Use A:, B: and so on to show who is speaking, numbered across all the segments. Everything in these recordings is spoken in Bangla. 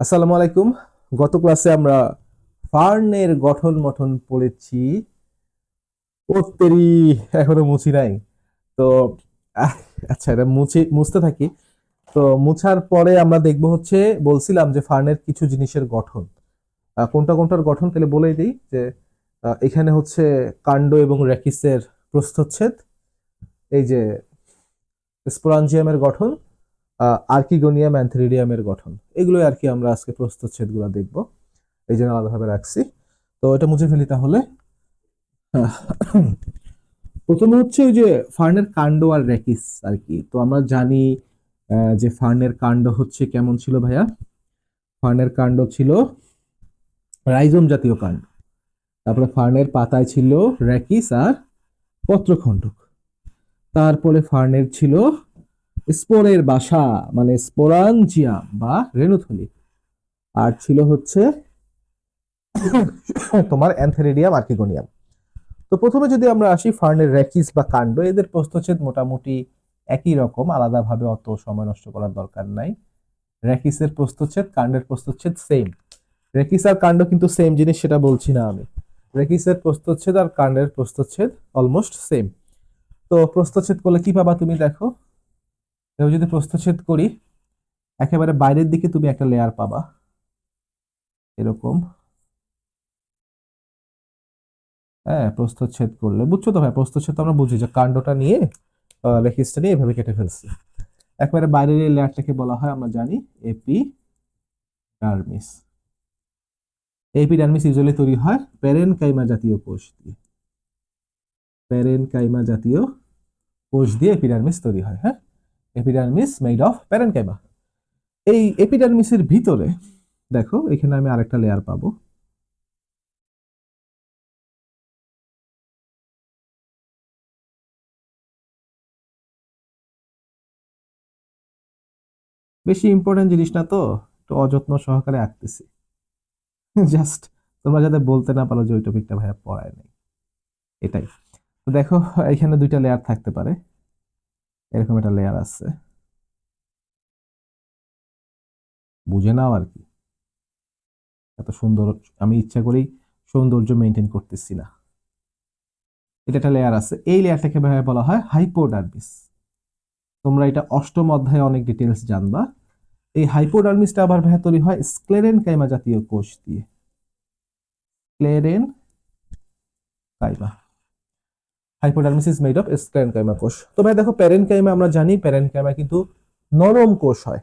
A: আসসালামু আলাইকুম। গত ক্লাসে আমরা ফার্নের গঠন মঠন পড়েছি। ওত্তেরি, এখনো মুছি নাই। তো আহ, আচ্ছা, এটা মুছতে থাকি। তো মুছার পরে আমরা দেখব হচ্ছে, বলছিলাম যে ফার্নের কিছু জিনিসের গঠন, কোনটা কোনটার গঠন তাহলে বলেই দিই যে এখানে হচ্ছে কাণ্ড এবং রেকিসের প্রস্থচ্ছেদ, এই যে স্পোরাঞ্জিয়ামের গঠন, আর্কিগোনিয়াম অ্যান্থেরিডিয়ামের গঠন, এগুলোই আর কি আমরা আজকে প্রস্থচ্ছেদ গুলা দেখবো, এই জন্য আলাদাভাবে রাখছি। তো এটা মুছে ফেলি তাহলে। প্রথমে হচ্ছে ওই যে ফার্নের কাণ্ড আর রেকিস আর কি। তো আমরা জানি যে ফার্নের কাণ্ড হচ্ছে কেমন ছিল ভাইয়া। ফার্নের কাণ্ড ছিল রাইজোম জাতীয় কাণ্ড। তারপরে ফার্নের পাতায় ছিল রেকিস আর পত্রখণ্ডক। তারপরে ফার্নের ছিল স্পোরের বাসা, মানে স্পোরাঞ্জিয়াম বা রেণুথলি। আর ছিল হচ্ছে তোমার অ্যান্থেরিডিয়াম আর্কিগোনিয়াম। তো প্রথমে যদি আমরা আসি ফার্নের রেকিস বা কাণ্ড, এদের প্রস্থচ্ছেদ মোটামুটি একই রকম, আলাদাভাবে অত সময় নষ্ট করার দরকার নাই। রেকিসের প্রস্থচ্ছেদ, কাণ্ডের প্রস্থচ্ছেদ সেম। রেকিস আর কাণ্ড কিন্তু সেম জিনিস, সেটা বলছি না আমি। রেকিসের প্রস্থচ্ছেদ আর কাণ্ডের প্রস্থচ্ছেদ অলমোস্ট সেম। তো প্রস্থচ্ছেদ করলে কি পাবা তুমি দেখো। এবার যদি প্রস্থচ্ছেদ করি, একেবারে বাইরের দিকে তুমি একটা লেয়ার পাবা এরকম। হ্যাঁ, প্রস্থচ্ছেদ করলে বুঝছো তো ভাই, প্রস্থচ্ছেদ তো আমরা বুঝি যে কাণ্ডটা নিয়ে রেকিসটা নিয়ে এভাবে কেটে ফেলছি। একবারে বাইরের এই লেয়ারটাকে বলা হয়, আমরা জানি, এপিডার্মিস। এপিডার্মিস ইউজুয়ালি তৈরি হয় প্যারেনকাইমা জাতীয় কোষ দিয়ে। প্যারেনকাইমা জাতীয় কোষ দিয়ে এপিডার্মিস তৈরি হয়। হ্যাঁ, এপিডার্মিস মেড অফ প্যারেনকাইমা। এই এপিডার্মিসের ভিতরে দেখো, এখানে আমি আরেকটা লেয়ার পাবো। বেশি ইম্পর্টেন্ট জিনিস না তো, একটু অযত্ন সহকারে আঁকতেছি। জাস্ট তোমরা যাতে বলতে না পারো যে ওই টপিকটা ভাইয়া পড়ায় নাই, এটাই। তো দেখো, এখানে দুইটা লেয়ার থাকতে পারে, এরকম একটা লেয়ার আছে, বুঝে নাও আর কি। এত সুন্দর, আমি ইচ্ছা করেই সৌন্দর্য মেনটেন করতেছি না। এটা একটা লেয়ার আছে, এই লেয়ারটাকে ভাবে বলা হয় হাইপোডার্মিস। তোমরা এটা অষ্টম অধ্যায়ে অনেক ডিটেলস জানবা। এই হাইপোডার্মিসটা আবার ভাবে তৈরি হয় স্ক্লেরেন কাইমা জাতীয় কোষ দিয়ে। Sclerenchyma, hypodermis is made of sclerenchyma কোষ। তো ভাই দেখো, প্যারেন কাইমা আমরা জানি, প্যারেন কাইমা কিন্তু নরম কোষ হয়।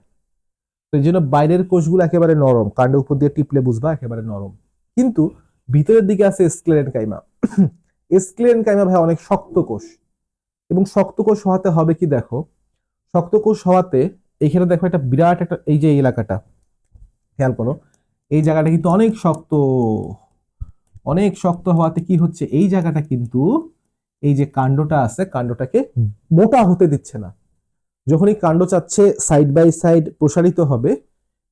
A: তো এই জন্য বাইরের কোষগুলো একেবারে নরম, কাণ্ডের উপর দিয়ে টিপলে বুঝবা একেবারে নরম। কিন্তু ভিতরের দিকে আছে স্ক্লেরেন কাইমা। স্ক্লেরেন কাইমা ভাই অনেক শক্ত কোষ, এবং শক্ত কোষ হওয়াতে হবে কি দেখো, শক্ত কোষ হওয়াতে এখানে দেখো একটা বিরাট একটা, এই যে এলাকাটা খেয়াল করো, এই জায়গাটা কিন্তু অনেক শক্ত। অনেক শক্ত হওয়াতে কি হচ্ছে, এই জায়গাটা কিন্তু, এই যে কাণ্ডটা আছে, কাণ্ডটাকে মোটা হতে দিচ্ছে না। যখনই কাণ্ড চাচ্ছে সাইড বাই সাইড প্রসারিত হবে,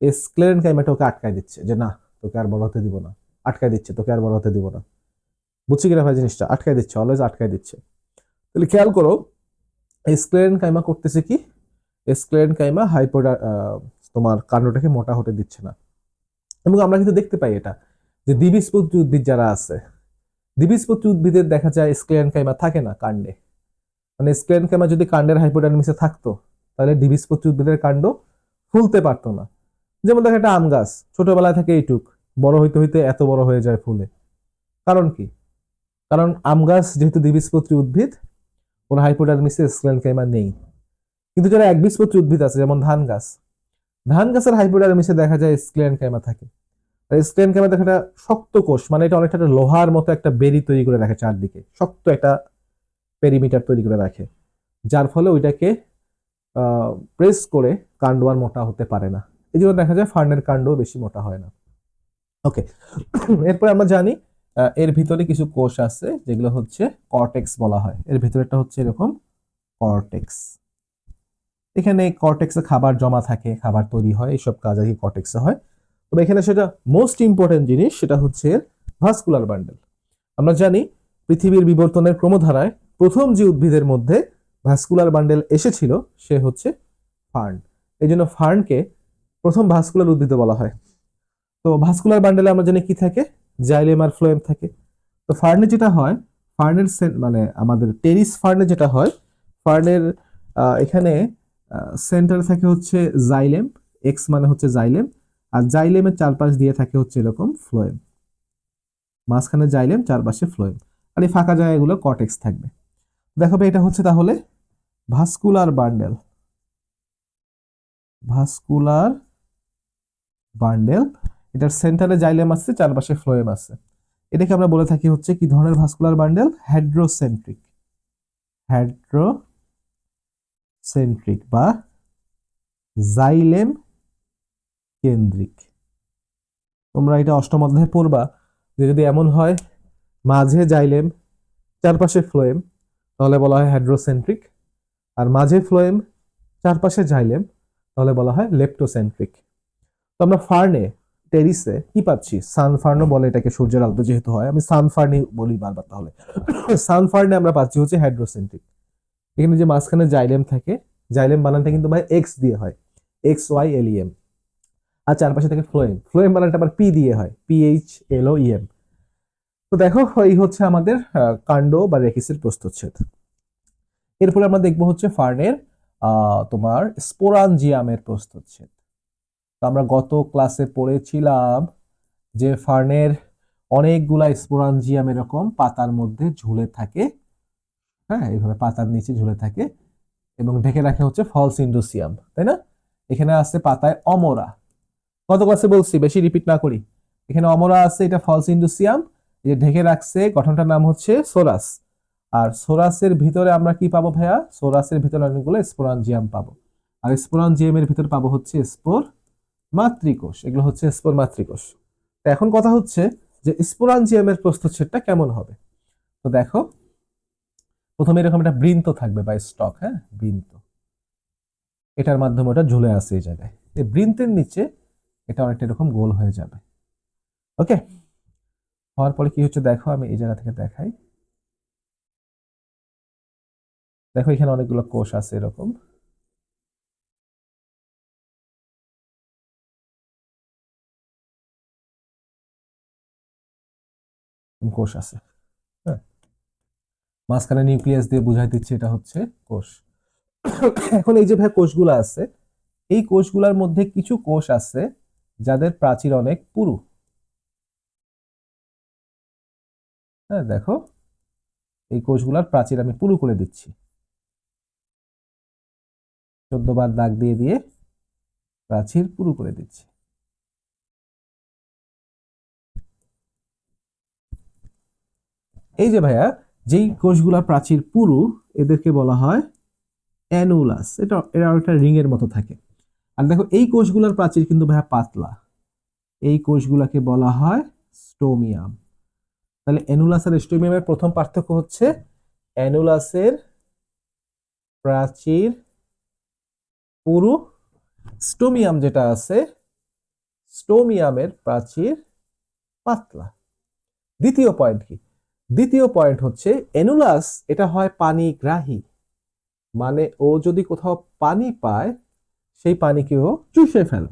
A: এই স্ক্লেরেন কাইমাটা ওকে আটকায় দিচ্ছে যে না, তোকে আর বড় হতে দিব না। আটকায় দিচ্ছে, তোকে আর বড় হতে দিব না। বুঝছি কিনা ভাই জিনিসটা, আটকায় দিচ্ছে, অলওয়েজ আটকায় দিচ্ছে। তাহলে খেয়াল করো, স্ক্লেরেন কাইমা করতেছে কি, স্ক্লেরেন কাইমা তোমার কাণ্ডটাকে মোটা হতে দিচ্ছে না। এবং আমরা কিন্তু দেখতে পাই এটা, যে দ্বিবীজপত্রী উদ্ভিদ যারা আছে, দ্বিবীজপত্রী উদ্ভিদের দেখা যায় স্ক্লেরেন কাইমা থাকে না কাণ্ডে। মানে স্ক্লেরেন কাইমা যদি কাণ্ডের হাইপোডার্মিসে থাকতো, তাহলে দ্বিবীজপত্রী উদ্ভিদের কাণ্ড ফুলতে পারতো না। যেমন দেখো, একটা আম গাছ ছোটবেলায় থেকে এইটুক, বড় হইতে হইতে এত বড় হয়ে যায় ফুলে। কারণ কি? কারণ আম গাছ যেহেতু দ্বিবীজপত্রী উদ্ভিদ, ওর হাইপোডার্মিসে স্ক্লেরেনকাইমা নেই। কিন্তু যারা একবীজপত্রী উদ্ভিদ আছে, যেমন ধান গাছ, ধান গাছের হাইপোডার্মিসে দেখা যায় স্ক্লেরেনকাইমা থাকে। আর স্ক্লেরেনকাইমা দেখা একটা শক্ত কোষ, মানে এটা অনেকটা একটা লোহার মতো একটা বেরি তৈরি করে রাখে, চারদিকে শক্ত একটা পেরিমিটার তৈরি করে রাখে, যার ফলে ওইটাকে প্রেস করে কাণ্ড আর মোটা হতে পারে না। এই জন্য দেখা যায় ফার্নের কাণ্ড বেশি মোটা হয় না। ওকে, এরপরে আমরা জানি এর ভিতরে কিছু কোষ আছে যেগুলো হচ্ছে কর্টেক্স বলা হয়। এর ভিতরেটা হচ্ছে এরকম কর্টেক্স। এখানে কর্টেক্সে খাবার জমা থাকে, খাবার তৈরি হয়, এইসব কাজ আর কি কর্টেক্সে হয়। তবে এখানে সেটা মোস্ট ইম্পর্টেন্ট জিনিস, সেটা হচ্ছে ভাস্কুলার বান্ডেল। আমরা জানি পৃথিবীর বিবর্তনের ক্রমধারায় প্রথম যে উদ্ভিদের মধ্যে ভাস্কুলার বান্ডেল এসেছিল সে হচ্ছে ফার্ন। এই জন্য ফার্নকে প্রথম ভাস্কুলার উদ্ভিদ বলা হয়। তো ভাস্কুলার বান্ডেলে আমরা জানি কি থাকে, জাইলেম আর ফ্লোয়েম থাকে। তো ফার্নে যেটা হয়, ফার্নের মানে আমাদের টেরিস ফার্নে যেটা হয়, ফার্নের এখানে সেন্টারে থাকে হচ্ছে জাইলেম, এক্স মানে হচ্ছে জাইলেম, আর জাইলেমের চারপাশ দিয়ে থাকে হচ্ছে এরকম ফ্লোয়েম, মাঝখানে জাইলেম চারপাশে ফ্লোয়েম, আর এই ফাঁকা জায়গাগুলো কর্টেক্স থাকবে। দেখো এটা হচ্ছে তাহলে ভাস্কুলার বান্ডেল, ভাস্কুলার বান্ডেল, এটার সেন্টারে জাইলেম আছে, চারপাশে ফ্লোয়েম আছে। এটাকে আমরা বলে থাকি হচ্ছে কি ধরনের ভাস্কুলার বান্ডেল, হেড্রোসেন্ট্রিক, হেড্রোসেন্ট্রিক বা জাইলেম কেন্দ্রিক। তোমরা এটা অষ্টম অধ্যায়ে পড়বা যে যদি এমন হয় মাঝে জাইলেম চারপাশে ফ্লোয়েম তাহলে বলা হয় হেড্রোসেন্ট্রিক, আর মাঝে ফ্লোয়েম চারপাশে জাইলেম তাহলে বলা হয় লেপ্টোসেন্ট্রিক। তো আমরা ফার্নে টেরিসে কি পাচ্ছি, সানফার্নও বলে এটাকে, সূর্যের আলো যেহেতু হয় আমি সানফার্নই বলি বারবার। তাহলে সানফার্নে আমরা পাচ্ছি হচ্ছে হাইড্রোসেন্ট্রিক। এখানে যে মাঝখানে জাইলেম থাকে, জাইলেম বানানটা কিন্তু ভাই এক্স দিয়ে হয়, X Y L E M, আর চারপাশে থাকে ফ্লোয়েম, ফ্লোয়েম বানানটা আবার পি দিয়ে হয়, P H L O E M. তো দেখো এই হচ্ছে আমাদের কাণ্ড বা রেকিসের প্রস্থচ্ছেদ। এরপরে আমরা দেখবো হচ্ছে ফার্নের তোমার স্পোরাঞ্জিয়ামের প্রস্থচ্ছেদ। তো আমরা গত ক্লাসে পড়েছিলাম যে ফার্নের অনেকগুলা স্পোরাঞ্জিয়াম এরকম পাতার মধ্যে ঝুলে থাকে, হ্যাঁ এইভাবে পাতার নিচে ঝুলে থাকে এবং ঢেকে রাখে হচ্ছে ফলস ইন্ডোসিয়াম, তাই না? এখানে আছে পাতায় অমরা, গত ক্লাসে বলছি বেশি রিপিট না করি। এখানে অমরা আছে, এটা ফলস ইন্ডোসিয়াম, এই ঢেকে রাখছে, গঠনটার নাম হচ্ছে সোরাস। আর সোরাসের ভিতরে আমরা কি পাবো ভাইয়া, সোরাসের ভিতরে অনেকগুলো স্পোরাঞ্জিয়াম পাবো, আর স্পোরাঞ্জিয়ামের ভিতরে পাবো হচ্ছে স্পোর মাতৃকোষ, এগুলো হচ্ছে স্পোর মাতৃকোষ। তো এখন কথা হচ্ছে যে স্পোরাঞ্জিয়ামের প্রস্থচ্ছেদটা কেমন হবে। তো দেখো প্রথমে এরকম একটা বৃন্ত থাকবে বা স্টক, হ্যাঁ বৃন্ত, এটার মাধ্যমে ওটা ঝুলে আসে এই জায়গায়, এই বৃন্তের নিচে এটা অনেকটা এরকম গোল হয়ে যাবে। ওকে, হওয়ার পরে কি হচ্ছে দেখো, আমি এই জায়গা থেকে দেখাই। দেখো এখানে অনেকগুলো কোষ আছে এরকম, কোষ আছে, হ্যাঁ মাঝখানে নিউক্লিয়াস দিয়ে বুঝাই দিচ্ছে এটা হচ্ছে কোষ। এখন এই যে ভাই কোষগুলো আছে, এই কোষগুলোর মধ্যে কিছু কোষ আছে যাদের প্রাচীর অনেক পুরু, হ্যাঁ দেখো এই কোষগুলোর প্রাচীর আমি পুরু করে দিচ্ছি, 14 বার দাগ দিয়ে দিয়ে প্রাচীর পুরু করে দিচ্ছি। এই যে ভাইয়া যেই কোষগুলোর প্রাচীর পুরু এদেরকে বলা হয় অ্যানুলাস, এটা এরা একটা রিং এর মতো থাকে। আর দেখো এই কোষগুলোর প্রাচীর কিন্তু ভাইয়া পাতলা, এই কোষগুলোকে বলা হয় স্টোমিয়াম। তাহলে অ্যানুলাস আর স্টোমিয়ামের প্রথম পার্থক্য হচ্ছে অ্যানুলাসের প্রাচীর পুরু, স্টোমিয়াম যেটা আছে স্টোমিয়ামের প্রাচীর পাতলা। দ্বিতীয় পয়েন্ট কি, দ্বিতীয় পয়েন্ট হচ্ছে অ্যানুলাস এটা হয় পানিগ্রাহী, মানে ও যদি কোথাও পানি পায় সেই পানিকে ও চুষে ফেলে।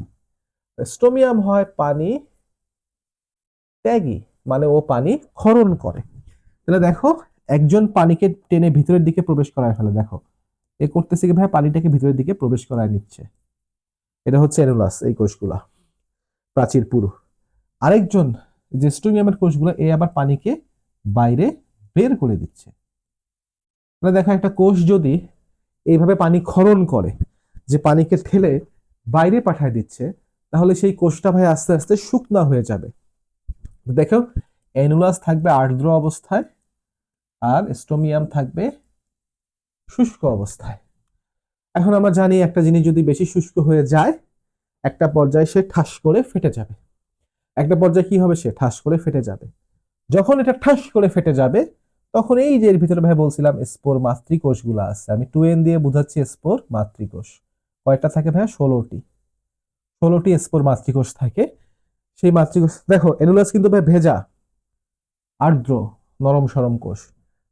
A: স্টোমিয়াম হয় পানি ত্যাগী, মানে ও পানি ক্ষরণ করে। তাহলে দেখো একজন পানিকে টেনে ভিতরের দিকে প্রবেশ করায় ফেলে, দেখো এ করতেছে কি ভাই, পানিটাকে ভিতরের দিকে প্রবেশ করায় নিচ্ছে, এটা হচ্ছে অ্যানুলাস, এই কোষগুলা প্রাচীর পুরু। আরেকজন যে স্টোমিয়ামের কোষগুলো এ আবার পানিকে বাইরে বের করে দিচ্ছে। তাহলে দেখো একটা কোষ যদি এইভাবে পানি ক্ষরণ করে, যে পানিকে ঠেলে বাইরে পাঠায় দিচ্ছে, তাহলে সেই কোষটা ভাই আস্তে আস্তে শুকনা হয়ে যাবে। দেখো অ্যানুলাস থাকবে আর্দ্র অবস্থায় আর স্টোমিয়াম থাকবে শুষ্ক অবস্থায়। এখন আমরা জানি একটা জিনিস যদি বেশি শুষ্ক হয়ে যায় একটা পর্যায়ে সে ঠাস করে ফেটে যাবে, একটা পর্যায়ে কি হবে, সে ঠাস করে ফেটে যাবে। যখন এটা ঠাস করে ফেটে যাবে তখন এই যে এর ভিতরে ভাই বলছিলাম স্পোর মাতৃকোষগুলো আছে, আমি 2n দিয়ে বোঝাচ্ছি স্পোর মাতৃকোষ। কয়টা থাকে ভাই, 16টি, 16টি স্পোর মাতৃকোষ থাকে। সেই মাতৃকোষ দেখো অ্যানুলাস কিন্তু ভাই ভেজা আর্দ্র নরম সরম কোষ,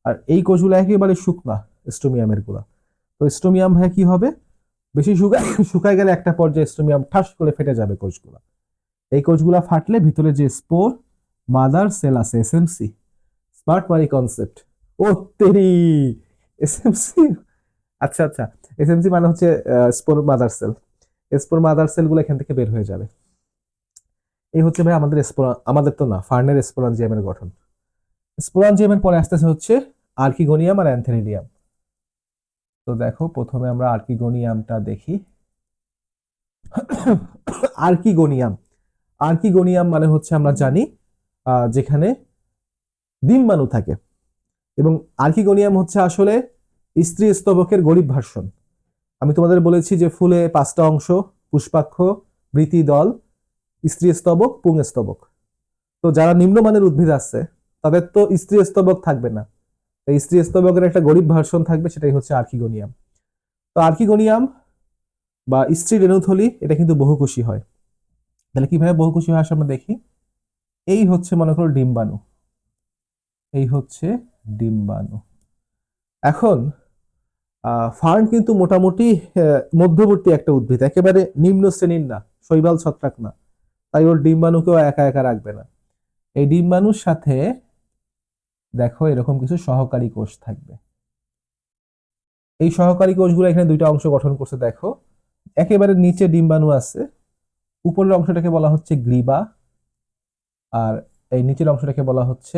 A: আর এই কোষগুলো একেবারে শুকনা স্টোমিয়ামের গুলা। তো স্টোমিয়াম ভাই কি হবে, বেশি শুকায় গেলে একটা পর্যায়ে স্টোমিয়াম ঠাস করে ফেটে যাবে কোষগুলা। এই কোষগুলা ফাটলে ভিতরে যে স্পোর মাদার সেল আছে এসএমসি, স্মার্ট মানি কনসেপ্ট। ও তেরি, এসএমসি, আচ্ছা আচ্ছা, এসএমসি মানে হচ্ছে spore mother sell. Spore mother sell গুলো এখান থেকে বের হয়ে যাবে। এই হচ্ছে ভাই আমাদের আমাদের তো না, ফার্নের স্পোরাঞ্জিয়ামের গঠন। স্পোরাঞ্জিয়ামের পরে আসতেছে হচ্ছে আর্কিগোনিয়াম আর অ্যান্থেরিডিয়াম। তো দেখো প্রথমে আমরা আর্কিগোনিয়ামটা দেখি। আর্কিগোনিয়াম, আর্কিগোনিয়াম মানে হচ্ছে আমরা জানি যেখানে ডিম্বাণু থাকে, এবং আর্কিগোনিয়াম হচ্ছে আসলে স্ত্রী স্তবকের গরিব ভার্সন। আমি তোমাদের বলেছি যে ফুলে 5টা অংশ, পুষ্পাক্ষ, বৃতি দল, স্ত্রী স্তবক, পুংস্তবক। তো যারা নিম্নমানের উদ্ভিদ আছে তাদের তো স্ত্রী স্তবক থাকবে না, এই স্ত্রী স্তবকের একটা গরিব ভার্সন থাকবে, সেটাই হচ্ছে আর্কিগোনিয়াম। তো আর্কিগোনিয়াম বা স্ত্রী রেণুথলি এটা কিন্তু বহুকোষী হয়। তাহলে কিভাবে বহুকোষী হয় আমরা দেখি। এই হচ্ছে মনে করো ডিম্বাণু, এই হচ্ছে ডিম্বাণু। এখন ফার্ন কিন্তু মোটামুটি মধ্যবর্তী একটা উদ্ভিদ, একেবারে নিম্ন শ্রেণীর না, শৈবাল ছত্রাক না, তাই ওর ডিম্বাণুকেও একা একা রাখবে না। এই ডিম্বাণুর সাথে দেখো এরকম কিছু সহকারী কোষ থাকবে। এই সহকারী কোষগুলো এখানে দুইটা অংশ গঠন করছে দেখো। একেবারে নিচে ডিম্বাণু আছে, উপরের অংশটাকে বলা হচ্ছে গ্রীবা, আর এই নিচের অংশটাকে বলা হচ্ছে,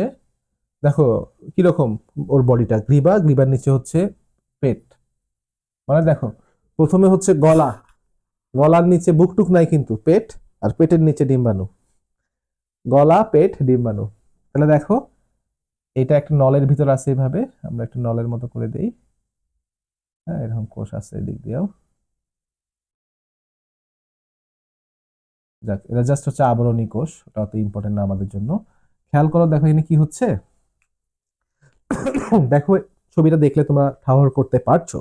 A: দেখো কিরকম ওর বডিটা, গ্রীবা, গ্রীবার নিচে হচ্ছে পেট। মানে দেখো প্রথমে হচ্ছে গলা, গলার নিচে বুকটুক নাই কিন্তু পেট, আর পেটের নিচে ডিম্বাণু। গলা, পেট, ডিম্বাণু। তাহলে দেখো এটা একটা নলের ভিতর আছে, এইভাবে আমরা একটা নলের মতো করে দেই। হ্যাঁ, এরকম কোষ আছে এদিক দিয়েও। যাক, এটা জাস্ট হচ্ছে আবরণী কোষ, ওটা অত ইম্পর্টেন্ট না আমাদের জন্য। খেয়াল করো, দেখো এখানে কি হচ্ছে। দেখো ছবিটা দেখলে তোমরা ঠাহর করতে পারছো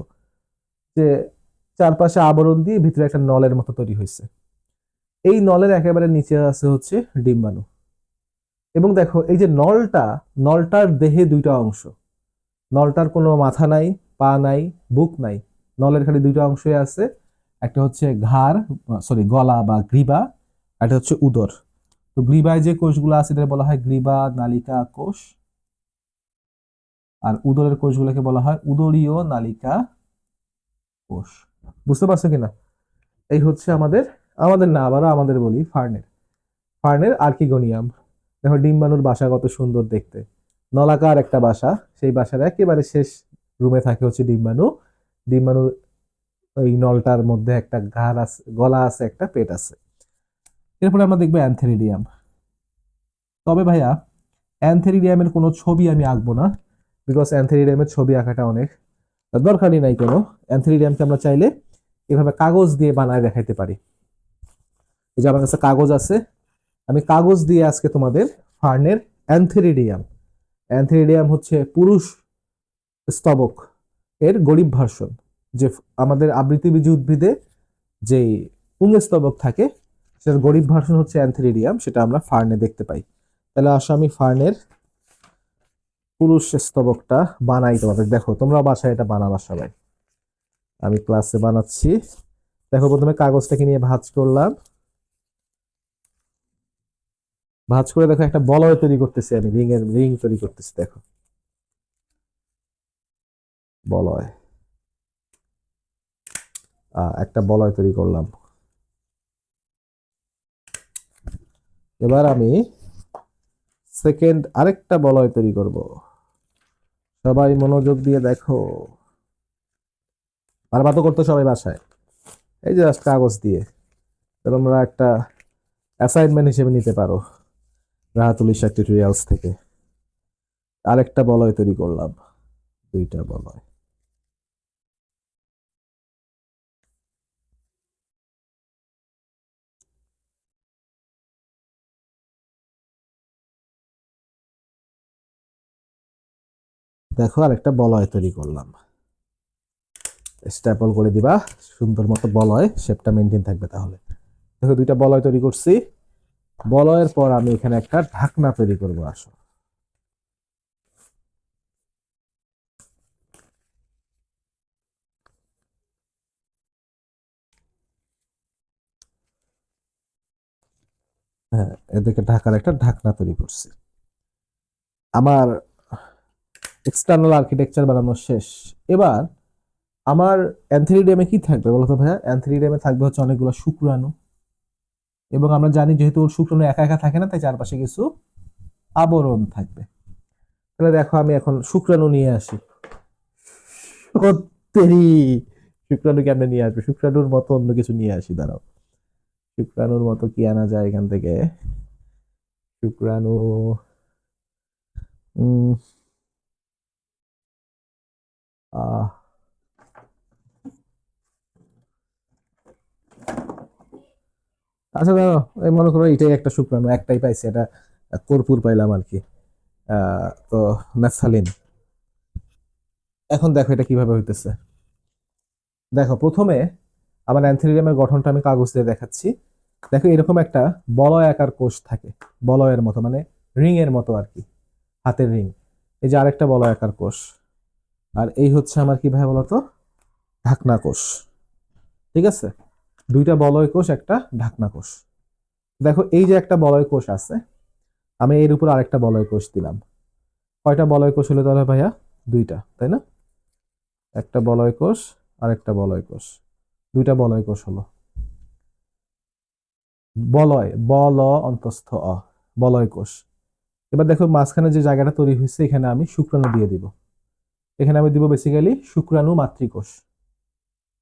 A: যে চারপাশে আবরণ দিয়ে ভিতরে একটা নলের মতো তৈরি হয়েছে। এই নলের একেবারে নিচে আছে হচ্ছে ডিম্বাণু। এবং দেখো এই যে নলটা, নলটার দেহে দুইটা অংশ, নলটার কোনো মাথা নাই, পা নাই, বুক নাই, নলের খালি দুইটা অংশই আছে। একটা হচ্ছে ঘাড়, সরি গলা বা গ্রীবা, একটা হচ্ছে উদর। তো গ্রীবায় যে কোষগুলো আছে এদের বলা হয় গ্রীবা নালিকা কোষ, আর উদরের কোষগুলোকে বলা হয় উদরীয় নালিকা কোষ। বুঝতে পারছো কিনা? এই হচ্ছে আমাদের, আমাদের না আবারও আমাদের বলি ফার্নের, ফার্নের আর্কিগোনিয়াম। দেখো ডিম্বাণুর বাসা কত সুন্দর দেখতে, নলাকার একটা বাসা। সেই বাসার একেবারে শেষ রুমে থাকে হচ্ছে ডিম্বাণু। ডিম্বাণুর ওই নলটার মধ্যে একটা ঘাড় আছে, গলা আছে, একটা পেট আছে। এরপরে আমরা দেখবো অ্যান্থেরিডিয়াম। তবে ভাইয়া অ্যান্থেরিডিয়ামের কোনো ছবি আমি আঁকবো না, বিকজ অ্যান্থেরিডিয়ামের ছবি আঁকাটা অনেক দরকারই নাই কোনো। অ্যান্থেরিডিয়ামকে আমরা চাইলে এভাবে কাগজ দিয়ে বানায় দেখাইতে পারি। এই যে আমার কাছে কাগজ আছে, আমি কাগজ দিয়ে আজকে তোমাদের ফার্নের অ্যান্থেরিডিয়াম, অ্যান্থেরিডিয়াম হচ্ছে পুরুষ স্তবক এর গরিব ভার্সন। যে আমাদের আবৃতবীজী উদ্ভিদে যে পুংস্তবক থাকে সেটার গরিব ভার্সন হচ্ছে অ্যান্থেরিডিয়াম, সেটা আমরা ফার্নে দেখতে পাই। তাহলে আসো আমি ফার্নের পুরুষ স্তবকটা বানাই তোমাদের, দেখো তোমরা বাসায় এটা বানাবা সবাই, আমি ক্লাসে বানাচ্ছি। দেখো প্রথমে কাগজটাকে নিয়ে ভাঁজ করলাম, ভাঁজ করে দেখো একটা বলয় তৈরি করতেছি, আমি রিং তৈরি করতেছি। দেখো বলয়, একটা বলয় তৈরি করলাম। এবার আমি সেকেন্ড আরেকটা বলয় তৈরি করব। সবাই মনোযোগ দিয়ে দেখো, বারবার তো করতে সবাই বাসায়। এই যে জাস্ট কাগজ দিয়ে তোমরা একটা অ্যাসাইনমেন্ট হিসেবে নিতে পারো রাহাতুল ইশাক টিউটোরিয়ালস থেকে। আরেকটা বলয় তৈরি করলাম, দুইটা বলয়। দেখো আরেকটা বলয় তৈরি করলাম, স্ট্যাপল করে দিবা, সুন্দর মতো বলয় শেপটা মেনটেন থাকবে। তাহলে দেখো দুইটা বলয় তৈরি করছি। বলয়ের পর আমি এখানে একটা ঢাকনা তৈরি করব। আসো হ্যাঁ, এদেরকে ঢাকার একটা ঢাকনা তৈরি করছি। আমার এক্সটার্নাল আর্কিটেকচার বানানো শেষ। এবার আমার অ্যান্থেরিডিয়ামে কি থাকবে বলতো ভাইয়া? অ্যান্থেরিডিয়ামে থাকবে হচ্ছে অনেকগুলো শুক্রাণু, এবং আমরা জানি যেহেতু ওর শুক্রাণু একা একা থাকে না, তাই চারপাশে কিছু আবরণ থাকবে। তাহলে দেখো আমি এখন শুক্রাণু নিয়ে আসি। সত্যি শুক্রাণু কেমনে নিয়ে আসবে? শুক্রাণুর মতো অন্য কিছু নিয়ে আসি, দাঁড়াও। শুক্রাণুর মতো কি আনা যায় এখান থেকে? শুক্রাণু, উম, আহ আচ্ছা দাঁড়াও, এই মনে করো এটাই একটা শুক্রাণু, একটাই পাইছি, এটা কর্পূর পাইলাম আর কি। তো ন্যাপথালিন। এখন দেখো এটা কিভাবে হইতেছে। দেখো প্রথমে আমার অ্যান্থেরিডিয়ামের গঠনটা আমি কাগজ দিয়ে দেখাচ্ছি। দেখো এরকম একটা বলয় আকার কোষ থাকে, বলয়ের মতো, মানে রিং এর মতো আর কি, হাতের রিং। এই যে আরেকটা বলয় আকার কোষ, আর এই হচ্ছে আমার কি ভাই বলতো, ঢাকনা কোষ। ঠিক আছে, দুইটা বলয় কোষ, একটা ঢাকনা কোষ। দেখো এই যে একটা বলয় কোষ আছে, আমি এর উপর আরেকটা বলয় কোষ দিলাম। কয়টা বলয় কোষ হলো তাহলে ভাইয়া? দুইটা, তাই না? একটা বলয় কোষ আর একটা বলয় কোষ, দুইটা বলয় কোষ হলো। বলয়, বল অন্তস্থ অ, বলয় কোষ। এবার দেখো মাঝখানে যে জায়গাটা তৈরি হয়েছে, এখানে আমি শুক্রাণু দিয়ে দিব। এখানে আমি দিব বেসিক্যালি শুক্রাণু মাতৃকোষ,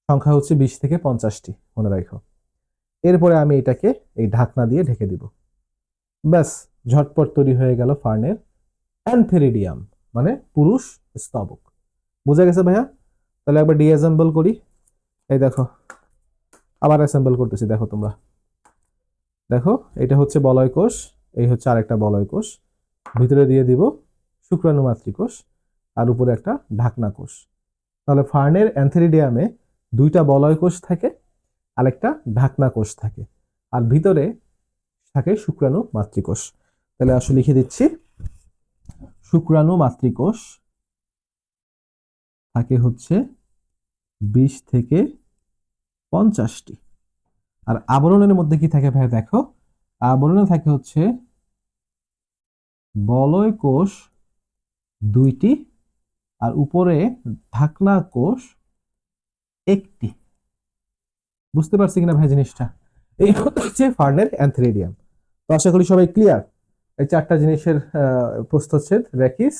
A: সংখ্যা হচ্ছে 20 থেকে 50টি, মনে রাখো। এরপরে আমি এটাকে এই ঢাকনা দিয়ে ঢেকে দিব। ব্যাস, ঝটপট তৈরি হয়ে গেল ফার্নের অ্যান্থেরিডিয়াম, মানে পুরুষ স্তবক। বুঝা গেছে ভাইয়া? তাহলে একবার ডিঅ্যাসেম্বল করি। এই দেখো, আবার অ্যাসেম্বল করতেছি, দেখো তোমরা। দেখো এটা হচ্ছে বলয় কোষ, এই হচ্ছে আরেকটা বলয় কোষ, ভিতরে দিয়ে দিব শুক্রাণু মাতৃকোষ, আর উপরে একটা ঢাকনা কোষ। তাহলে ফার্নের অ্যান্থেরিডিয়ামে দুইটা বলয় কোষ থাকে, আরেকটা ঢাকনা কোষ থাকে, আর ভিতরে থাকে শুক্রাণু মাতৃকোষ। তাহলে আসলে লিখে দিচ্ছি, শুক্রাণু মাতৃকোষ থাকে হচ্ছে 20 থেকে 50টি। আর আবরণের মধ্যে কি থাকে ভাই? দেখো আবরণে থাকে হচ্ছে বলয় কোষ দুইটি, আর উপরে ঢাকনা কোষ একটি। বুঝতে পারছি কিনা ভাই জিনিসটা? এই হচ্ছে ফার্নের অ্যান্থেরিডিয়াম। তো আশা করি সবাই ক্লিয়ার। এই চারটা জিনিসের প্রস্থচ্ছেদ: rachis,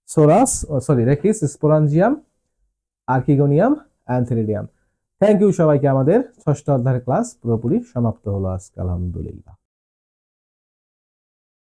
A: sorus, sorry rachis, sporangium, archegonium, antheridium. Thank you সবাইকে। আমাদের ষষ্ঠ অধ্যায়ের ক্লাস পুরোপুরি সমাপ্ত হলো আজকে, আলহামদুলিল্লাহ।